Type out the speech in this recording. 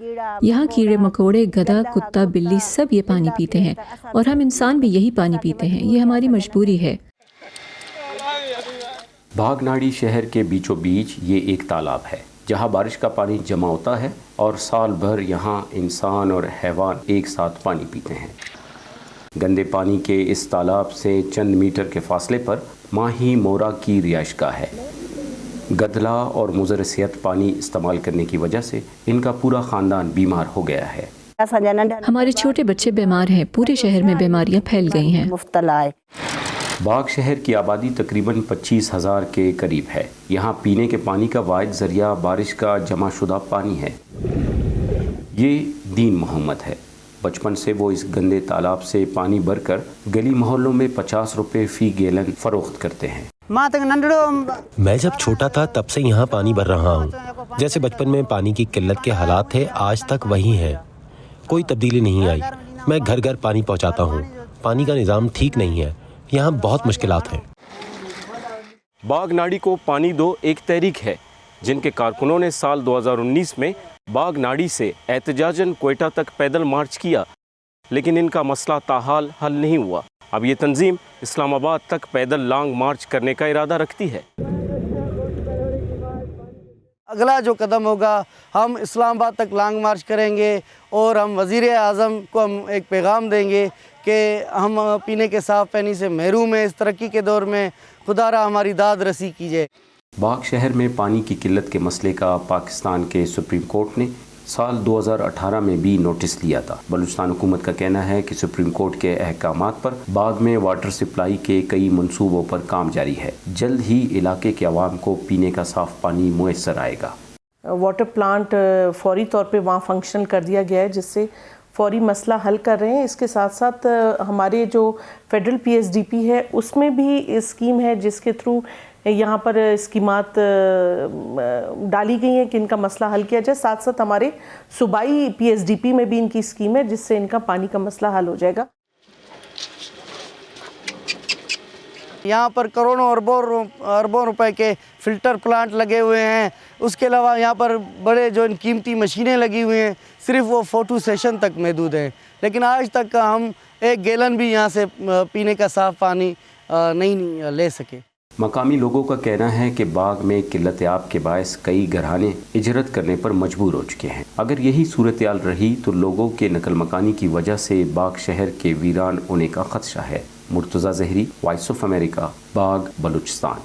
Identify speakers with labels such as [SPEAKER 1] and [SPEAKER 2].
[SPEAKER 1] यहाँ कीड़े मकोड़े, गधा, कुत्ता, बिल्ली सब ये पानी पीते हैं और हम इंसान भी यही पानी पीते हैं। ये हमारी मजबूरी है।
[SPEAKER 2] बागनाड़ी शहर के बीचों बीच ये एक तालाब है जहाँ बारिश का पानी जमा होता है और साल भर यहाँ इंसान और हैवान एक साथ पानी पीते हैं। गंदे पानी के इस तालाब से चंद मीटर के फासले पर माही मोरा की रिहाइशगाह है। गदला और मुज़र सेहत पानी इस्तेमाल करने की वजह से इनका पूरा ख़ानदान बीमार हो गया है।
[SPEAKER 1] हमारे छोटे बच्चे बीमार हैं। पूरे शहर में बीमारियां फैल गई हैं।
[SPEAKER 2] बाग शहर की आबादी तकरीबन 25,000 के करीब है। यहाँ पीने के पानी का वाहिद ज़रिया बारिश का जमा शुदा पानी है। ये दीन मोहम्मद है। बचपन से वो इस गंदे तालाब से पानी भरकर गली मोहल्लों में 50 रुपए फ़ी गैलन फ़रोख्त करते हैं।
[SPEAKER 3] मैं जब छोटा था तब से यहाँ पानी भर रहा हूँ। जैसे बचपन में पानी की किल्लत के हालात थे, आज तक वही हैं। कोई तब्दीली नहीं आई। मैं घर घर पानी पहुँचाता हूँ। पानी का निज़ाम ठीक नहीं है। यहाँ बहुत मुश्किलात हैं।
[SPEAKER 2] बागनाड़ी को पानी दो एक तहरीक है जिनके कारकुनों ने साल 2019 में बागनाड़ी से एहतजाजन कोयटा तक पैदल मार्च किया, लेकिन इनका मसला ताहाल हल नहीं हुआ। अब ये तंजीम इस्लामाबाद तक पैदल लॉन्ग मार्च करने का इरादा रखती है।
[SPEAKER 4] अगला जो कदम होगा, हम इस्लामाबाद तक लॉन्ग मार्च करेंगे और हम वज़ीर आज़म को हम एक पैगाम देंगे कि हम पीने के साफ़ पानी से महरूम हैं। इस तरक्की के दौर में खुदारा हमारी दाद रसी कीजिए।
[SPEAKER 2] बाग शहर में पानी की किल्लत के मसले का पाकिस्तान के सुप्रीम कोर्ट ने साल 2018 में भी नोटिस लिया था। बलूचिस्तान हुकूमत का कहना है कि सुप्रीम कोर्ट के अहकामात पर बाग में वाटर सप्लाई के कई मंसूबों पर काम जारी है। जल्द ही इलाके के अवाम को पीने का साफ पानी मुयस्सर आएगा।
[SPEAKER 5] वाटर प्लांट फौरी तौर पे वहाँ फंक्शन कर दिया गया है, जिससे फौरी मसला हल कर रहे हैं। इसके साथ साथ हमारे जो फेडरल PSDP है उसमें भी स्कीम है जिसके थ्रू यहाँ पर स्कीमात डाली गई हैं कि इनका मसला हल किया जाए। साथ साथ हमारे सूबाई PSDP में भी इनकी स्कीम है जिससे इनका पानी का मसला हल हो जाएगा।
[SPEAKER 4] यहाँ पर करोड़ों अरबों रुपए के फ़िल्टर प्लांट लगे हुए हैं। उसके अलावा यहाँ पर बड़े जो कीमती मशीनें लगी हुई हैं, सिर्फ वो फ़ोटो सेशन तक महदूद हैं। लेकिन आज तक हम एक गैलन भी यहाँ से पीने का साफ़ पानी नहीं ले सके।
[SPEAKER 2] मकामी लोगों का कहना है कि बाग में किल्लत आब के बायस कई घराने इजरत करने पर मजबूर हो चुके हैं। अगर यही सूरत हाल रही तो लोगों के नकल मकानी की वजह से बाग शहर के वीरान होने का खदशा है। Murtaza Zehri, voice of America, Bagh, Balochistan.